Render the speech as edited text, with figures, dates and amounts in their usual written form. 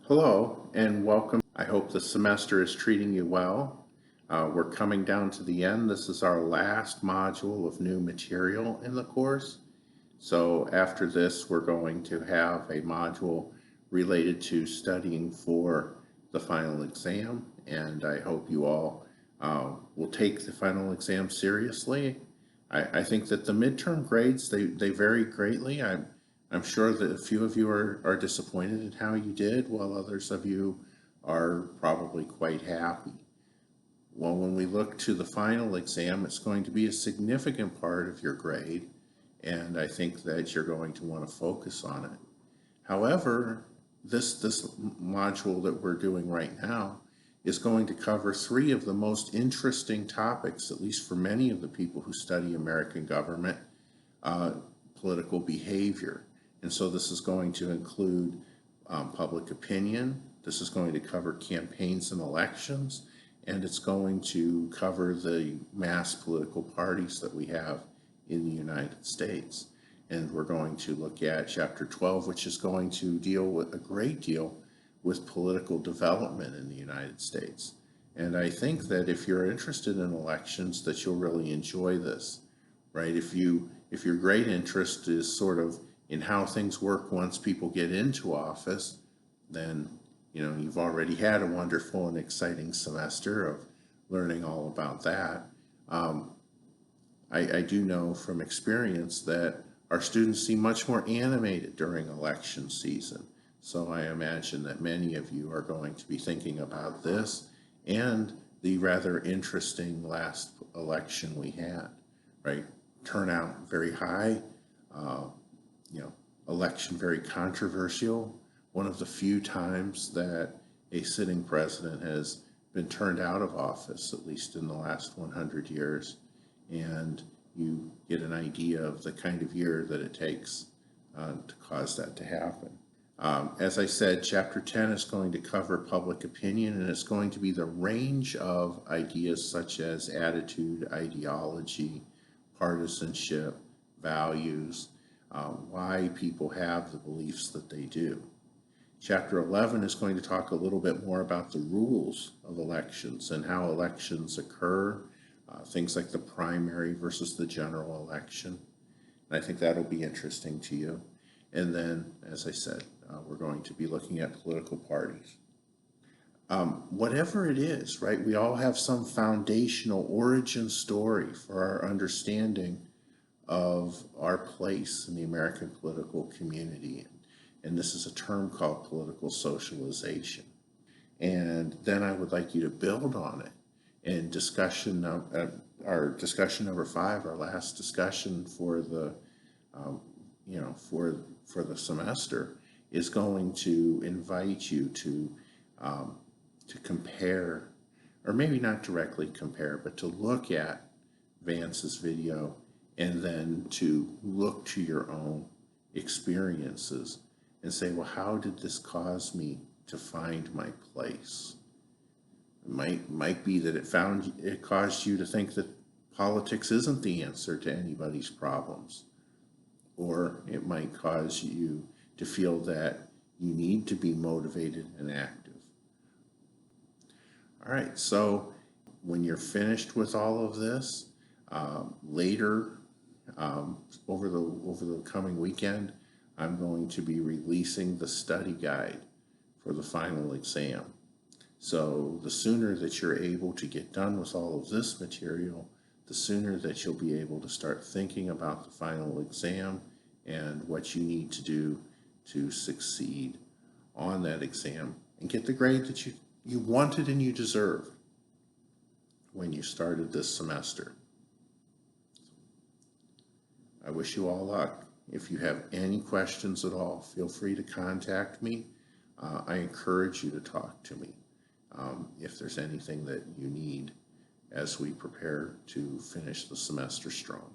Hello and welcome. I hope the semester is treating you well. We're coming down to the end. This is our last module of new material in the course. So after this, we're going to have a module related to studying for the final exam. And I hope you all will take the final exam seriously. I think that the midterm grades, they vary greatly. I'm sure that a few of you are disappointed in how you did, while others of you are probably quite happy. Well, when we look to the final exam, it's going to be a significant part of your grade, and I think that you're going to want to focus on it. However, this module that we're doing right now is going to cover three of the most interesting topics, at least for many of the people who study American government, political behavior. And so this is going to include public opinion, this is going to cover campaigns and elections, and it's going to cover the mass political parties that we have in the United States. And we're going to look at Chapter 12, which is going to deal with a great deal with political development in the United States. And I think that if you're interested in elections, that you'll really enjoy this, right? If your great interest is sort of in how things work once people get into office, then you've already had a wonderful and exciting semester of learning all about that. I do know from experience that our students seem much more animated during election season. So I imagine that many of you are going to be thinking about this and the rather interesting last election we had, right? Turnout very high, election very controversial. One of the few times that a sitting president has been turned out of office, at least in the last 100 years. And you get an idea of the kind of year that it takes to cause that to happen. As I said, Chapter 10 is going to cover public opinion, and it's going to be the range of ideas such as attitude, ideology, partisanship, values, why people have the beliefs that they do. Chapter 11 is going to talk a little bit more about the rules of elections and how elections occur, things like the primary versus the general election. And I think that'll be interesting to you. And then, as I said, we're going to be looking at political parties. Whatever it is, right, we all have some foundational origin story for our understanding of our place in the American political community. And this is a term called political socialization. And then I would like you to build on it. And our discussion number 5, our last discussion for the, for the semester, is going to invite you to compare, or maybe not directly compare, but to look at Vance's video and then to look to your own experiences and say, well, how did this cause me to find my place? It might be that it caused you to think that politics isn't the answer to anybody's problems. Or it might cause you to feel that you need to be motivated and active. All right, so when you're finished with all of this, later over the coming weekend, I'm going to be releasing the study guide for the final exam. So the sooner that you're able to get done with all of this material, the sooner that you'll be able to start thinking about the final exam and what you need to do to succeed on that exam and get the grade that you wanted and you deserved when you started this semester. I wish you all luck. If you have any questions at all, feel free to contact me. I encourage you to talk to me if there's anything that you need as we prepare to finish the semester strong.